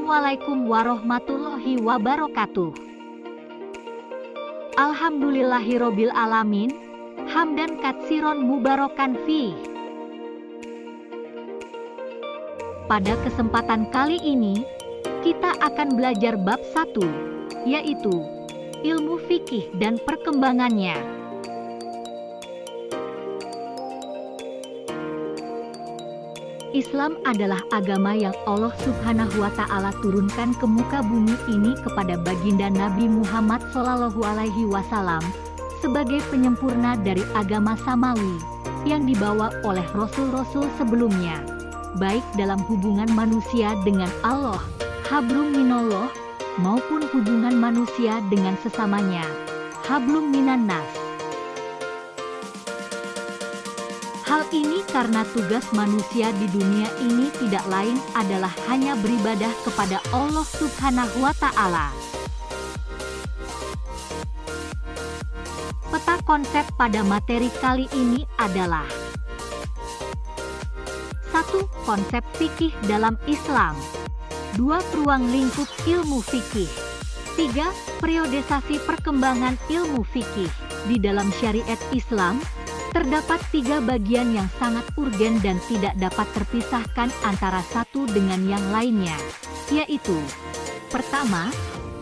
Assalamualaikum warahmatullahi wabarakatuh. Alhamdulillahirobbil alamin. Hamdan katsiron mubarakan fi. Pada kesempatan kali ini, kita akan belajar bab 1, yaitu ilmu fikih dan perkembangannya. Islam adalah agama yang Allah Subhanahu wa Ta'ala turunkan ke muka bumi ini kepada baginda Nabi Muhammad SAW sebagai penyempurna dari agama samawi yang dibawa oleh rasul-rasul sebelumnya, baik dalam hubungan manusia dengan Allah, hablum minallah, maupun hubungan manusia dengan sesamanya, hablum minan nas. Hal ini karena tugas manusia di dunia ini tidak lain adalah hanya beribadah kepada Allah Subhanahu wa Ta'ala. Peta konsep pada materi kali ini adalah 1. Konsep fikih dalam Islam. 2. Ruang lingkup ilmu fikih. 3. Periodisasi perkembangan ilmu fikih. Di dalam syariat Islam, terdapat 3 bagian yang sangat urgen dan tidak dapat terpisahkan antara satu dengan yang lainnya, yaitu pertama,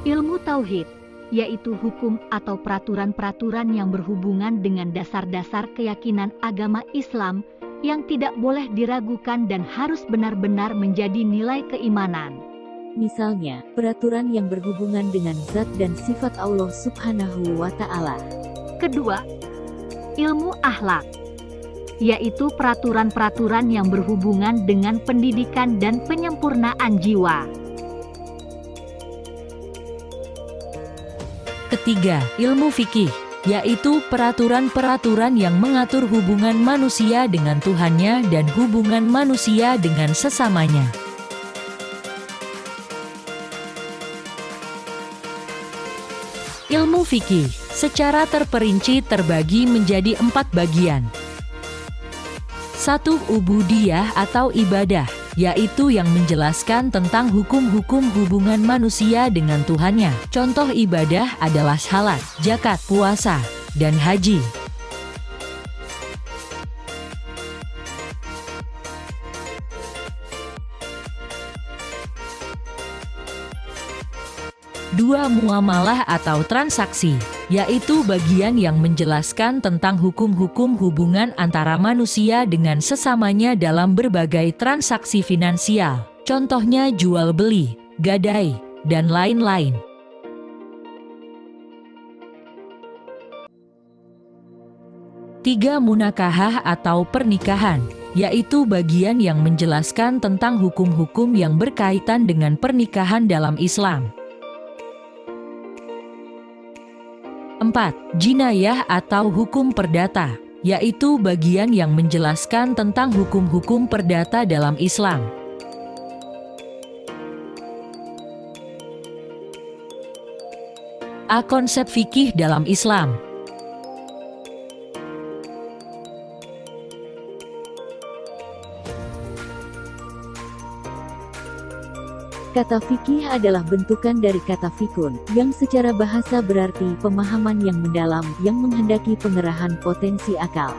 ilmu tauhid, yaitu hukum atau peraturan-peraturan yang berhubungan dengan dasar-dasar keyakinan agama Islam yang tidak boleh diragukan dan harus benar-benar menjadi nilai keimanan. Misalnya, peraturan yang berhubungan dengan zat dan sifat Allah Subhanahu wa Ta'ala. Kedua, ilmu akhlak, yaitu peraturan-peraturan yang berhubungan dengan pendidikan dan penyempurnaan jiwa. Ketiga, ilmu fikih, yaitu peraturan-peraturan yang mengatur hubungan manusia dengan Tuhannya dan hubungan manusia dengan sesamanya. Ilmu fikih secara terperinci terbagi menjadi 4 bagian. 1. Ubudiyah atau ibadah, yaitu yang menjelaskan tentang hukum-hukum hubungan manusia dengan Tuhannya. Contoh ibadah adalah salat, zakat, puasa, dan haji. 2. Muamalah atau transaksi, yaitu bagian yang menjelaskan tentang hukum-hukum hubungan antara manusia dengan sesamanya dalam berbagai transaksi finansial. Contohnya jual beli, gadai, dan lain-lain. 3. Munakahah atau pernikahan, yaitu bagian yang menjelaskan tentang hukum-hukum yang berkaitan dengan pernikahan dalam Islam. 4. Jinayah atau hukum perdata, yaitu bagian yang menjelaskan tentang hukum-hukum perdata dalam Islam. A. Konsep fikih dalam Islam. Kata fikih adalah bentukan dari kata fikun, yang secara bahasa berarti pemahaman yang mendalam, yang menghendaki pengerahan potensi akal.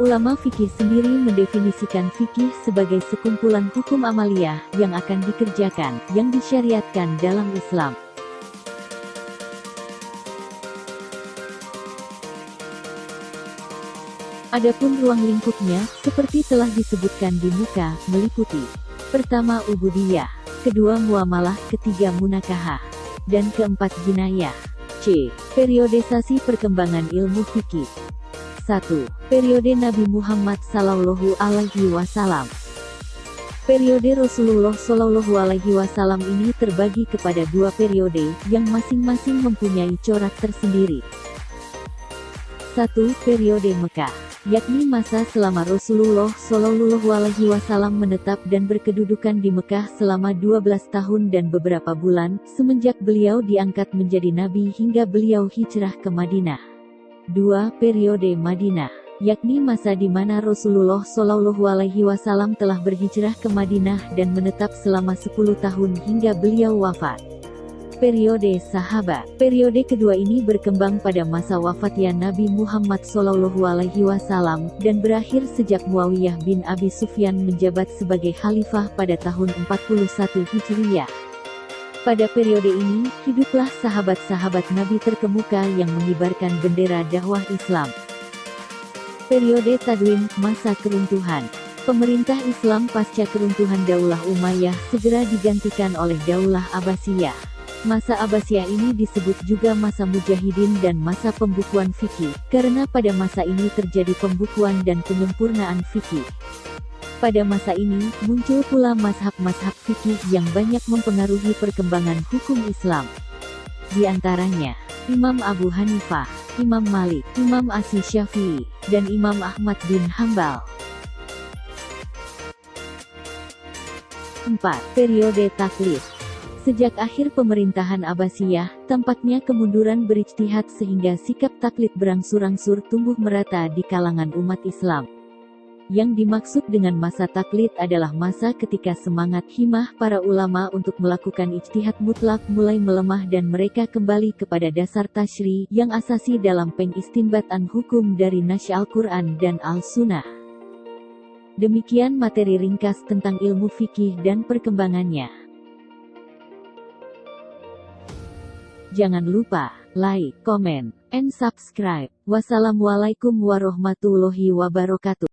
Ulama fikih sendiri mendefinisikan fikih sebagai sekumpulan hukum amaliyah yang akan dikerjakan, yang disyariatkan dalam Islam. Adapun ruang lingkupnya, seperti telah disebutkan di muka, meliputi: pertama ubudiyah, kedua muamalah, ketiga munakahah, dan keempat jinayah. C. Periodisasi perkembangan ilmu fikih. 1. Periode Nabi Muhammad SAW. Periode Rasulullah SAW ini terbagi kepada 2 periode, yang masing-masing mempunyai corak tersendiri. 1. Periode Mekah, yakni masa selama Rasulullah SAW menetap dan berkedudukan di Mekah selama 12 tahun dan beberapa bulan, semenjak beliau diangkat menjadi nabi hingga beliau hijrah ke Madinah. 2. Periode Madinah, yakni masa di mana Rasulullah Shallallahu Alaihi Wasallam telah berhijrah ke Madinah dan menetap selama 10 tahun hingga beliau wafat. Periode sahabat. Periode kedua ini berkembang pada masa wafatnya Nabi Muhammad Shallallahu Alaihi Wasallam dan berakhir sejak Muawiyah bin Abi Sufyan menjabat sebagai khalifah pada tahun 41 Hijriyah. Pada periode ini, hiduplah sahabat-sahabat Nabi terkemuka yang mengibarkan bendera dakwah Islam. Periode Tadwin, masa keruntuhan. Pemerintah Islam pasca keruntuhan Daulah Umayyah segera digantikan oleh Daulah Abbasiyah. Masa Abbasiyah ini disebut juga masa Mujahidin dan masa pembukuan fikih, karena pada masa ini terjadi pembukuan dan penyempurnaan fikih. Pada masa ini, muncul pula mazhab-mazhab fikih yang banyak mempengaruhi perkembangan hukum Islam. Di antaranya, Imam Abu Hanifah, Imam Malik, Imam Asy-Syafi'i, dan Imam Ahmad bin Hambal. 4. Periode taklid. Sejak akhir pemerintahan Abbasiyah, tampaknya kemunduran berijtihad sehingga sikap taklid berangsur-angsur tumbuh merata di kalangan umat Islam. Yang dimaksud dengan masa taklid adalah masa ketika semangat himmah para ulama untuk melakukan ijtihad mutlak mulai melemah dan mereka kembali kepada dasar tasyri yang asasi dalam pengistinbatan hukum dari Nasy Al-Quran dan Al-Sunnah. Demikian materi ringkas tentang ilmu fikih dan perkembangannya. Jangan lupa like, comment, and subscribe. Wassalamualaikum warahmatullahi wabarakatuh.